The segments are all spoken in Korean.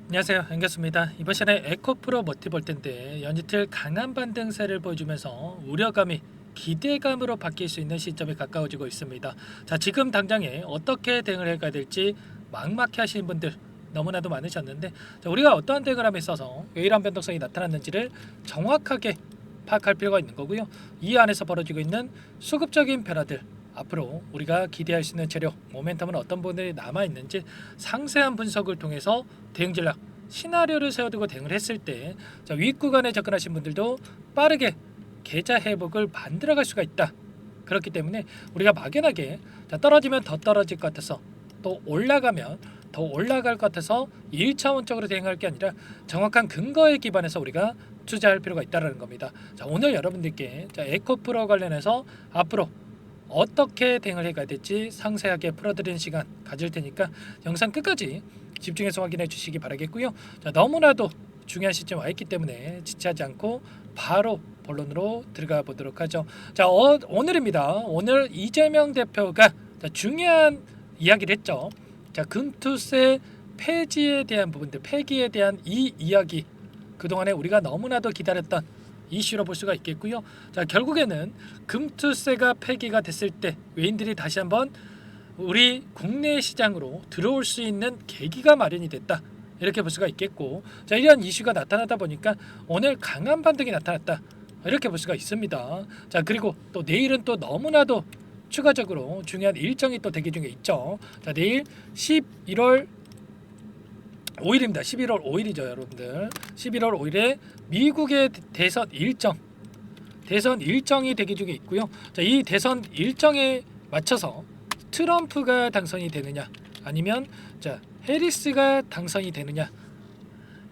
안녕하세요, 앵겼습니다. 이번 시간에 에코프로 멀티볼트인데 연이틀 강한 반등세를 보여주면서 우려감이 기대감으로 바뀔 수 있는 시점이 가까워지고 있습니다. 자, 지금 당장에 어떻게 대응을 해가야 될지 막막해 하시는 분들 너무나도 많으셨는데, 자, 우리가 어떠한 대응을 함에 있어서 왜 이러한 변동성이 나타났는지를 정확하게 파악할 필요가 있는 거고요. 이 안에서 벌어지고 있는 수급적인 변화들, 앞으로 우리가 기대할 수 있는 재료, 모멘텀은 어떤 부분들이 남아있는지 상세한 분석을 통해서 대응 전략, 시나리오를 세워두고 대응을 했을 때, 자, 윗구간에 접근하신 분들도 빠르게 계좌 회복을 만들어갈 수가 있다. 그렇기 때문에 우리가 막연하게 자, 떨어지면 더 떨어질 것 같아서, 또 올라가면 더 올라갈 것 같아서 1차원적으로 대응할 게 아니라 정확한 근거에 기반해서 우리가 투자할 필요가 있다는 겁니다. 자, 오늘 여러분들께 자, 에코프로 관련해서 앞으로 어떻게 대응을 해가야 될지 상세하게 풀어드리는 시간 가질 테니까 영상 끝까지 집중해서 확인해 주시기 바라겠고요. 자, 너무나도 중요한 시점 와 있기 때문에 지체하지 않고 바로 본론으로 들어가 보도록 하죠. 자, 오늘입니다. 오늘 이재명 대표가 자, 중요한 이야기를 했죠. 자, 금투세 폐지에 대한 부분들, 폐기에 대한 이 이야기, 그동안에 우리가 너무나도 기다렸던 이슈로 볼 수가 있겠고요. 자, 결국에는 금투세가 폐기가 됐을 때 외인들이 다시 한번 우리 국내 시장으로 들어올 수 있는 계기가 마련이 됐다. 이렇게 볼 수가 있겠고, 자, 이러한 이슈가 나타나다 보니까 오늘 강한 반등이 나타났다. 이렇게 볼 수가 있습니다. 자, 그리고 또 내일은 또 너무나도 추가적으로 중요한 일정이 또 대기 중에 있죠. 자, 내일 11월 5일입니다. 11월 5일이죠, 여러분들. 11월 5일에 미국의 대선 일정이 대기 중에 있고요. 자, 이 대선 일정에 맞춰서 트럼프가 당선이 되느냐, 아니면 자, 해리스가 당선이 되느냐,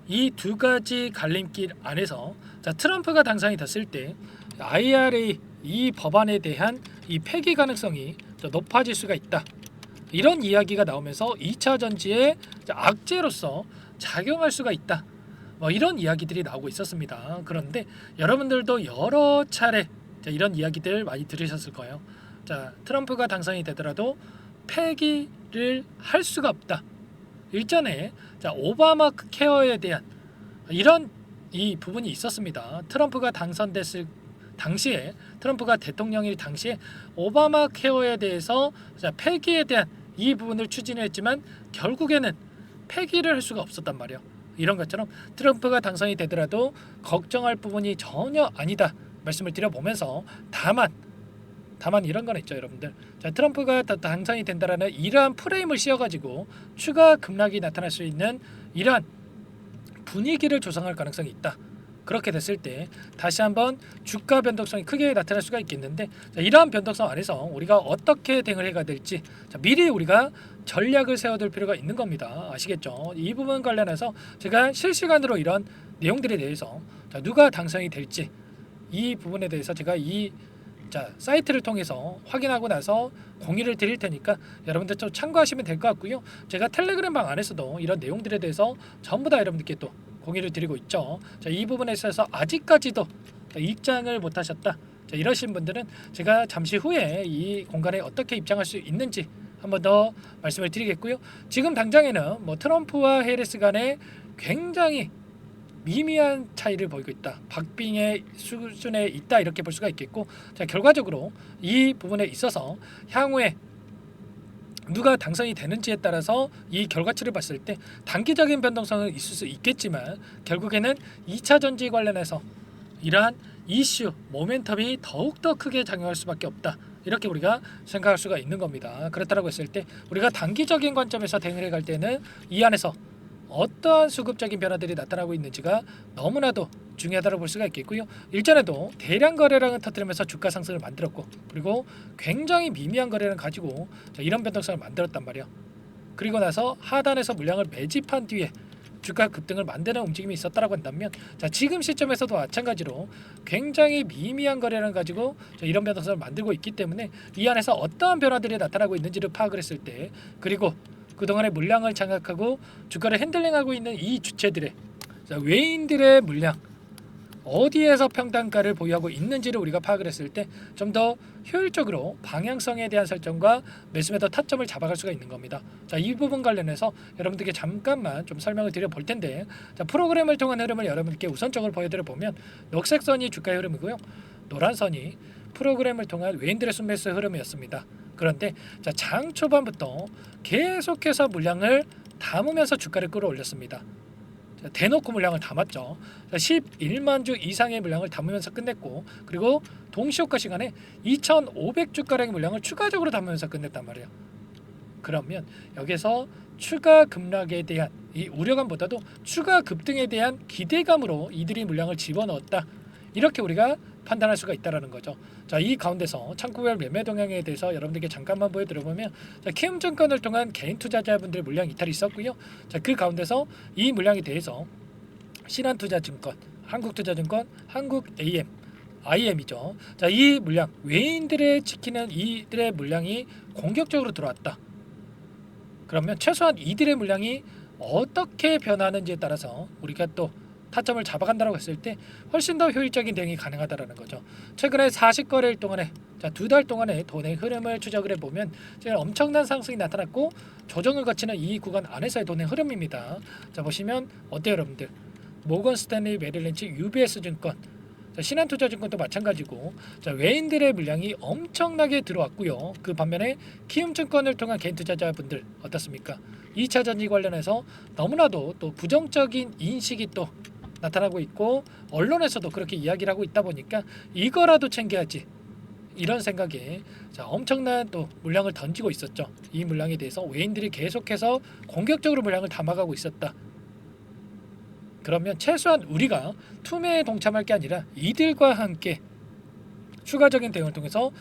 이 두 가지 갈림길 안에서 자, 트럼프가 당선이 됐을 때 IRA 이 법안에 대한 이 폐기 가능성이 높아질 수가 있다. 이런 이야기가 나오면서 2차 전지의 악재로서 작용할 수가 있다. 뭐 이런 이야기들이 나오고 있었습니다. 그런데 여러분들도 여러 차례 이런 이야기들 많이 들으셨을 거예요. 자, 트럼프가 당선이 되더라도 폐기를 할 수가 없다. 일전에 자, 오바마 케어에 대한 이런 이 부분이 있었습니다. 트럼프가 당선됐을 당시에, 트럼프가 대통령일 당시에 오바마 케어에 대해서 자, 폐기에 대한 이 부분을 추진했지만 결국에는 폐기를 할 수가 없었단 말이에요. 이런 것처럼 트럼프가 당선이 되더라도 걱정할 부분이 전혀 아니다 말씀을 드려보면서, 다만 이런 건 있죠, 여러분들. 자, 트럼프가 당선이 된다라는 이러한 프레임을 씌워가지고 추가 급락이 나타날 수 있는 이러한 분위기를 조성할 가능성이 있다. 그렇게 됐을 때 다시 한번 주가 변동성이 크게 나타날 수가 있겠는데, 자, 이러한 변동성 안에서 우리가 어떻게 대응을 해가 될지 자, 미리 우리가 전략을 세워둘 필요가 있는 겁니다. 아시겠죠? 이 부분 관련해서 제가 실시간으로 이런 내용들에 대해서 자, 누가 당선이 될지 이 부분에 대해서 제가 이 자, 사이트를 통해서 확인하고 나서 공유를 드릴 테니까 여러분들 좀 참고하시면 될 것 같고요. 제가 텔레그램 방 안에서도 이런 내용들에 대해서 전부 다 여러분들께 또 공유를 드리고 있죠. 자, 이 부분에 있어서 아직까지도 입장을 못 하셨다. 자, 이러신 분들은 제가 잠시 후에 이 공간에 어떻게 입장할 수 있는지 한 번 더 말씀을 드리겠고요. 지금 당장에는 뭐 트럼프와 해리스 간에 굉장히 미미한 차이를 보이고 있다. 박빙의 수준에 있다. 이렇게 볼 수가 있겠고, 자, 결과적으로 이 부분에 있어서 향후에 누가 당선이 되는지에 따라서 이 결과치를 봤을 때 단기적인 변동성은 있을 수 있겠지만 결국에는 2차 전지 관련해서 이러한 이슈, 모멘텀이 더욱더 크게 작용할 수밖에 없다. 이렇게 우리가 생각할 수가 있는 겁니다. 그렇다고 했을 때 우리가 단기적인 관점에서 대응을 해갈 때는 이 안에서 어떠한 수급적인 변화들이 나타나고 있는지가 너무나도 중요하다고 볼 수가 있겠고요. 일전에도 대량 거래량을 터뜨리면서 주가 상승을 만들었고, 그리고 굉장히 미미한 거래량 가지고 이런 변동성을 만들었단 말이에요. 그리고 나서 하단에서 물량을 매집한 뒤에 주가 급등을 만드는 움직임이 있었다라고 한다면, 자, 지금 시점에서도 마찬가지로 굉장히 미미한 거래량 가지고 이런 변동성을 만들고 있기 때문에 이 안에서 어떠한 변화들이 나타나고 있는지를 파악을 했을 때, 그리고 그동안의 물량을 장악하고 주가를 핸들링하고 있는 이 주체들의 자, 외인들의 물량, 어디에서 평단가를 보유하고 있는지를 우리가 파악을 했을 때 좀 더 효율적으로 방향성에 대한 설정과 매수매도 타점을 잡아갈 수가 있는 겁니다. 자, 이 부분 관련해서 여러분들께 잠깐만 좀 설명을 드려 볼 텐데, 자, 프로그램을 통한 흐름을 여러분께 우선적으로 보여드려 보면 녹색 선이 주가의 흐름이고요, 노란 선이 프로그램을 통한 외인들의 순매수 흐름이었습니다. 그런데 자, 장 초반부터 계속해서 물량을 담으면서 주가를 끌어올렸습니다. 대놓고 물량을 담았죠. 11만 주 이상의 물량을 담으면서 끝냈고, 그리고 동시효과 시간에 2,500주가량의 물량을 추가적으로 담으면서 끝냈단 말이에요. 그러면 여기서 추가 급락에 대한 이 우려감보다도 추가 급등에 대한 기대감으로 이들이 물량을 집어넣었다, 이렇게 우리가 판단할 수가 있다라는 거죠. 자, 이 가운데서 창구별 매매 동향에 대해서 여러분들께 잠깐만 보여드려보면, 자, 키움증권을 통한 개인 투자자분들의 물량 이탈이 있었고요. 자, 그 가운데서 이 물량에 대해서 신한투자증권, 한국투자증권, 한국 AM, IM이죠. 자, 이 물량, 외인들의 지키는 이들의 물량이 공격적으로 들어왔다. 그러면 최소한 이들의 물량이 어떻게 변하는지에 따라서 우리가 또 타점을 잡아간다고 했을 때 훨씬 더 효율적인 대응이 가능하다라는 거죠. 최근에 40거래일 동안에, 자, 2달 동안의 돈의 흐름을 추적을 해보면 엄청난 상승이 나타났고 조정을 거치는 이 구간 안에서의 돈의 흐름입니다. 자, 보시면 어때요 여러분들? 모건 스탠리, 메릴린치, UBS 증권, 자, 신한투자증권도 마찬가지고, 자, 외인들의 물량이 엄청나게 들어왔고요. 그 반면에 키움증권을 통한 개인 투자자분들 어떻습니까? 2차 전지 관련해서 너무나도 또 부정적인 인식이 또 나타나고 있고, 언론에서도 그렇게 이야기를 하고 있다 보니까 이거라도 챙겨야지, 이런 생각에 자, 엄청난 또 물량을 던지고 있었죠. 이 물량에 대해서 외인들이 계속해서 공격적으로 물량을 담아가고 있었다. 그러면 최소한 우리가 투매에 동참할 게 아니라 이들과 함께 추가적인 대응을 통해서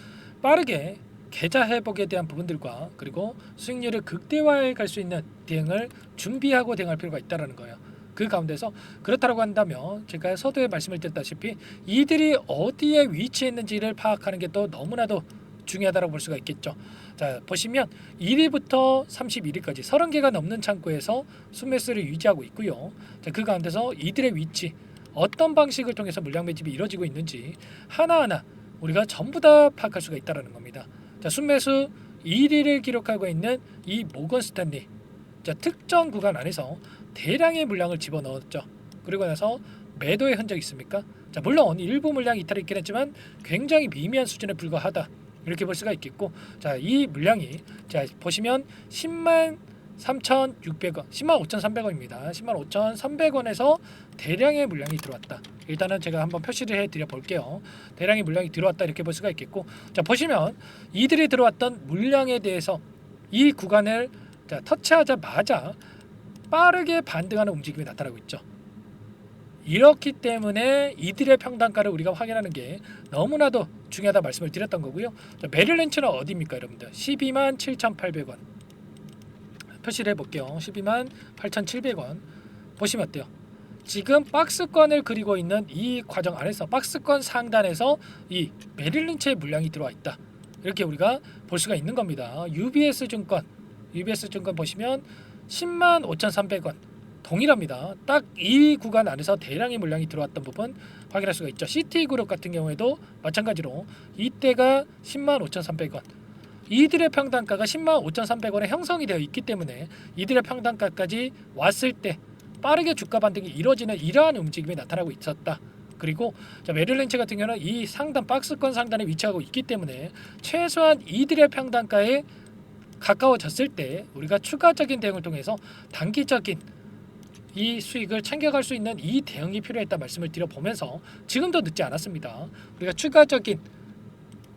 빠르게 계좌 회복에 대한 부분들과 그리고 수익률을 극대화해 갈 수 있는 대응을 준비하고 대응할 필요가 있다는 거예요. 그 가운데서 그렇다고 한다면 제가 서두에 말씀을 드렸다시피 이들이 어디에 위치했는지를 파악하는 게 또 너무나도 중요하다고 볼 수가 있겠죠. 자, 보시면 1위부터 31위까지 30개가 넘는 창구에서 순매수를 유지하고 있고요. 자, 그 가운데서 이들의 위치, 어떤 방식을 통해서 물량 매집이 이루어지고 있는지 하나하나 우리가 전부 다 파악할 수가 있다는 겁니다. 자, 순매수 1위를 기록하고 있는 이 모건 스탠리, 자, 특정 구간 안에서 대량의 물량을 집어넣었죠. 그리고 나서 매도의 흔적이 있습니까? 자, 물론 일부 물량 이탈이 있긴 했지만 굉장히 미미한 수준에 불과하다, 이렇게 볼 수가 있겠고, 자, 이 물량이 자, 보시면 10만 3,600원, 10만 5,300원입니다. 10만 5,300원에서 대량의 물량이 들어왔다. 일단은 제가 한번 표시를 해드려 볼게요. 대량의 물량이 들어왔다, 이렇게 볼 수가 있겠고, 자, 보시면 이들이 들어왔던 물량에 대해서 이 구간을 자, 터치하자마자 빠르게 반등하는 움직임이 나타나고 있죠. 이렇기 때문에 이들의 평단가를 우리가 확인하는 게 너무나도 중요하다 말씀을 드렸던 거고요. 자, 메릴린치는 어디입니까 여러분들? 12만 7,800원 표시를 해볼게요. 12만 8,700원 보시면 어때요? 지금 박스권을 그리고 있는 이 과정 안에서 박스권 상단에서 이 메릴린치의 물량이 들어와 있다, 이렇게 우리가 볼 수가 있는 겁니다. UBS 증권 보시면 10만 5,300원 동일합니다. 딱 이 구간 안에서 대량의 물량이 들어왔던 부분 확인할 수가 있죠. 시티그룹 같은 경우에도 마찬가지로 이때가 10만 5,300원, 이들의 평단가가 10만 5,300원에 형성이 되어 있기 때문에 이들의 평단가까지 왔을 때 빠르게 주가 반등이 이루어지는 이러한 움직임이 나타나고 있었다. 그리고 자, 메릴린치 같은 경우는 이 상단 박스권 상단에 위치하고 있기 때문에 최소한 이들의 평단가에 가까워졌을 때 우리가 추가적인 대응을 통해서 단기적인 이 수익을 챙겨갈 수 있는 이 대응이 필요했다 말씀을 드려보면서 지금도 늦지 않았습니다. 우리가 추가적인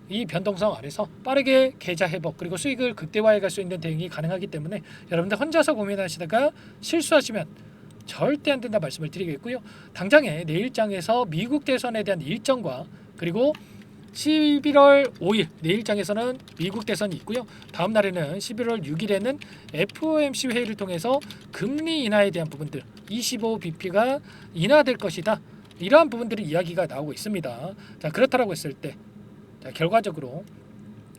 이 변동성 안에서 빠르게 계좌 회복 그리고 수익을 극대화해 갈 수 있는 대응이 가능하기 때문에 여러분들 혼자서 고민하시다가 실수하시면 절대 안 된다 말씀을 드리겠고요. 당장에 내일장에서 미국 대선에 대한 일정과 그리고 11월 5일 내일장에서는 미국 대선이 있고요. 다음 날에는 11월 6일에는 FOMC 회의를 통해서 금리 인하에 대한 부분들 25bp가 인하될 것이다, 이러한 부분들이 이야기가 나오고 있습니다. 자, 그렇다라고 했을 때 자, 결과적으로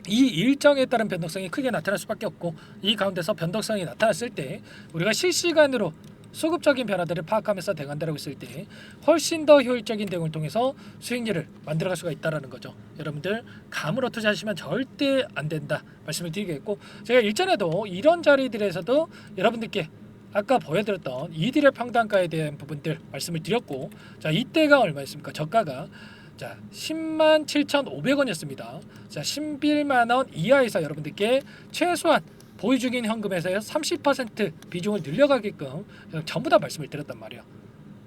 이 일정에 따른 변동성이 크게 나타날 수밖에 없고, 이 가운데서 변동성이 나타났을 때 우리가 실시간으로 수급적인 변화들을 파악하면서 대응한다고 했을 때 훨씬 더 효율적인 대응을 통해서 수익률을 만들어갈 수가 있다라는 거죠. 여러분들 감으로 투자하시면 절대 안 된다 말씀을 드리겠고, 제가 일전에도 이런 자리들에서도 여러분들께 아까 보여드렸던 이들의 평단가에 대한 부분들 말씀을 드렸고, 자 이때가 얼마였습니까? 저가가 자 107,500원이었습니다. 자 11만원 이하에서 여러분들께 최소한 보유 중인 현금에서 30% 비중을 늘려가게끔 전부 다 말씀을 드렸단 말이에요.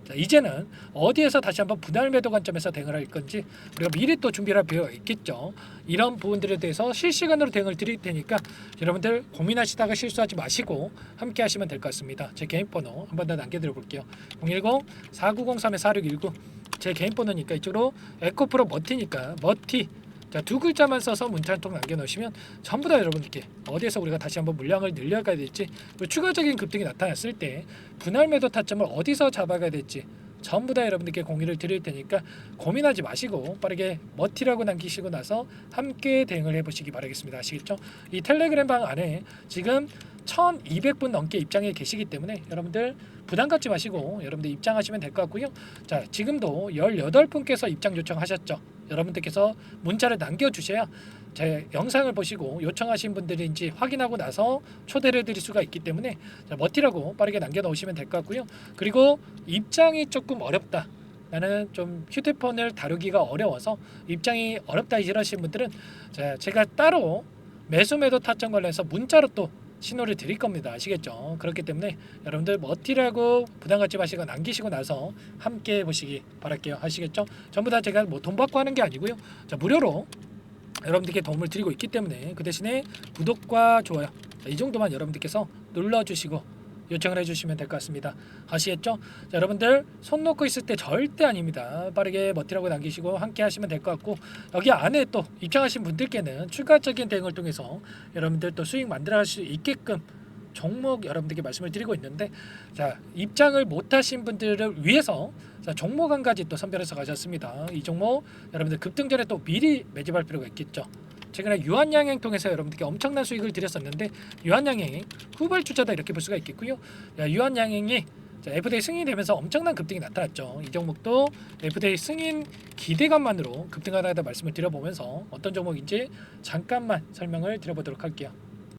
자, 이제는 어디에서 다시 한번 분할 매도 관점에서 대응을 할 건지 우리가 미리 또 준비를 할 필요가 있겠죠. 이런 부분들에 대해서 실시간으로 대응을 드릴 테니까 여러분들 고민하시다가 실수하지 마시고 함께 하시면 될 것 같습니다. 제 개인 번호 한 번 더 남겨드려 볼게요. 010-4903-4619 제 개인 번호니까 이쪽으로 에코프로 머티니까 머티 자, 두 글자만 써서 문자 한 통 남겨놓으시면 전부 다 여러분들께 어디에서 우리가 다시 한번 물량을 늘려가야 될지, 그리고 추가적인 급등이 나타났을 때 분할 매도 타점을 어디서 잡아가야 될지 전부 다 여러분들께 공유를 드릴 테니까 고민하지 마시고 빠르게 머티라고 남기시고 나서 함께 대응을 해보시기 바라겠습니다. 아시겠죠? 이 텔레그램 방 안에 지금 1200분 넘게 입장해 계시기 때문에 여러분들 부담 갖지 마시고 여러분들 입장하시면 될 것 같고요. 자, 지금도 18분께서 입장 요청하셨죠. 여러분들께서 문자를 남겨주셔야 제 영상을 보시고 요청하신 분들인지 확인하고 나서 초대를 드릴 수가 있기 때문에 자, 머티라고 빠르게 남겨놓으시면 될 것 같고요. 그리고 입장이 조금 어렵다, 나는 좀 휴대폰을 다루기가 어려워서 입장이 어렵다 이러신 분들은 자, 제가 따로 매수 매도 타점 관련해서 문자로 또 신호를 드릴 겁니다. 아시겠죠? 그렇기 때문에 여러분들 머티라고 부담 갖지 마시고 남기시고 나서 함께 해보시기 바랄게요. 아시겠죠? 전부 다 제가 뭐 돈 받고 하는 게 아니고요. 자, 무료로 여러분들께 도움을 드리고 있기 때문에 그 대신에 구독과 좋아요 자, 이 정도만 여러분들께서 눌러주시고 요청을 해주시면 될 것 같습니다. 아시겠죠? 자, 여러분들 손 놓고 있을 때 절대 아닙니다. 빠르게 머티라고 남기시고 함께 하시면 될 것 같고, 여기 안에 또 입장하신 분들께는 추가적인 대응을 통해서 여러분들 또 수익 만들어 갈 수 있게끔 종목 여러분들께 말씀을 드리고 있는데, 자 입장을 못하신 분들을 위해서 자, 종목 한 가지 또 선별해서 가졌습니다. 이 종목 여러분들 급등 전에 또 미리 매집할 필요가 있겠죠. 최근에 유한양행 통해서 여러분들께 엄청난 수익을 드렸었는데 유한양행 후발주자다 이렇게 볼 수가 있겠고요. 유한양행이 FDA 승인이 되면서 엄청난 급등이 나타났죠. 이 종목도 FDA 승인 기대감만으로 급등하다 말씀을 드려보면서 어떤 종목인지 잠깐만 설명을 드려보도록 할게요.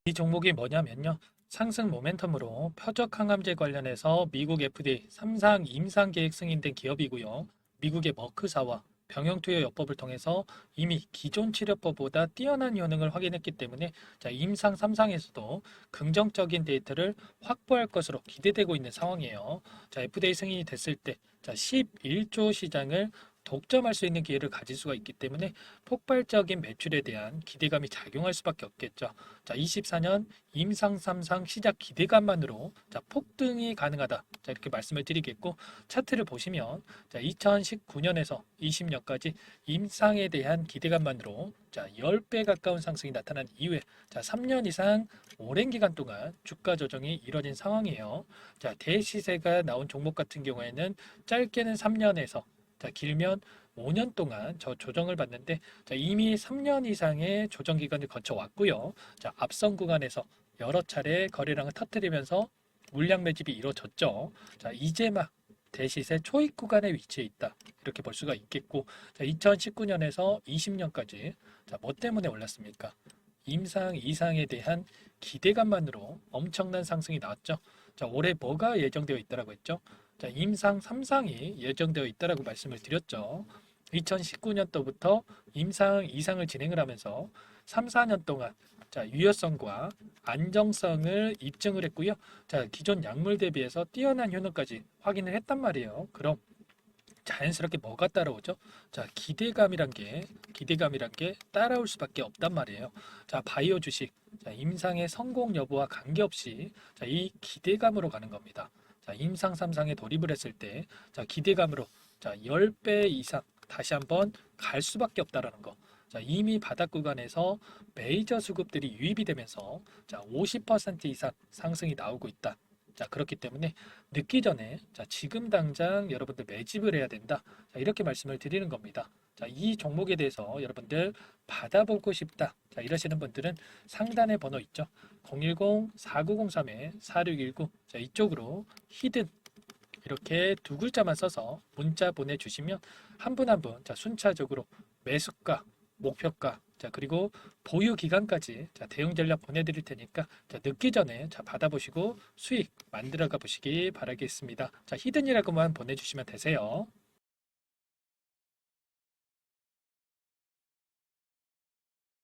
이 종목이 뭐냐면요, 상승 모멘텀으로 표적 항암제 관련해서 미국 FDA 3상 임상 계획 승인된 기업이고요. 미국의 머크사와 병용투여 요법을 통해서 이미 기존 치료법보다 뛰어난 효능을 확인했기 때문에 자, 임상 3상에서도 긍정적인 데이터를 확보할 것으로 기대되고 있는 상황이에요. 자, FDA 승인이 됐을 때 자, 11조 시장을 독점할 수 있는 기회를 가질 수가 있기 때문에 폭발적인 매출에 대한 기대감이 작용할 수밖에 없겠죠. 자, 24년 임상 3상 시작 기대감만으로 자, 폭등이 가능하다. 자, 이렇게 말씀을 드리겠고, 차트를 보시면 자, 2019년에서 20년까지 임상에 대한 기대감만으로 자, 10배 가까운 상승이 나타난 이후에 자, 3년 이상 오랜 기간 동안 주가 조정이 이뤄진 상황이에요. 자, 대시세가 나온 종목 같은 경우에는 짧게는 3년에서 자, 길면 5년 동안 저 조정을 받는데 자, 이미 3년 이상의 조정 기간을 거쳐 왔고요. 자, 앞선 구간에서 여러 차례 거래량을 터뜨리면서 물량 매집이 이루어졌죠. 자, 이제 막 대시세 초입 구간에 위치해 있다. 이렇게 볼 수가 있겠고, 자, 2019년에서 20년까지 자, 뭐 때문에 올랐습니까? 임상 이상에 대한 기대감만으로 엄청난 상승이 나왔죠. 자, 올해 뭐가 예정되어 있다라고 했죠? 자, 임상 3상이 예정되어 있다라고 말씀을 드렸죠. 2019년도부터 임상 2상을 진행을 하면서 3, 4년 동안 자, 유효성과 안정성을 입증을 했고요. 자, 기존 약물 대비해서 뛰어난 효능까지 확인을 했단 말이에요. 그럼 자연스럽게 뭐가 따라오죠? 자, 기대감이란 게 따라올 수밖에 없단 말이에요. 자, 바이오 주식 자, 임상의 성공 여부와 관계없이 자, 이 기대감으로 가는 겁니다. 자, 임상 3상에 돌입을 했을 때 자, 기대감으로 자, 10배 이상 다시 한번 갈 수밖에 없다라는 거. 자, 이미 바닥 구간에서 메이저 수급들이 유입이 되면서 자, 50% 이상 상승이 나오고 있다. 자, 그렇기 때문에 늦기 전에 자, 지금 당장 여러분들 매집을 해야 된다. 자, 이렇게 말씀을 드리는 겁니다. 자, 이 종목에 대해서 여러분들 받아보고 싶다. 자, 이러시는 분들은 상단에 번호 있죠. 010-4903-4619. 자, 이쪽으로 히든 이렇게 두 글자만 써서 문자 보내주시면 한 분 한 분 자 순차적으로 매수가, 목표가, 자 그리고 보유 기간까지 자 대응 전략 보내드릴 테니까 자 늦기 전에 자 받아보시고 수익 만들어가 보시기 바라겠습니다. 자 히든이라고만 보내주시면 되세요.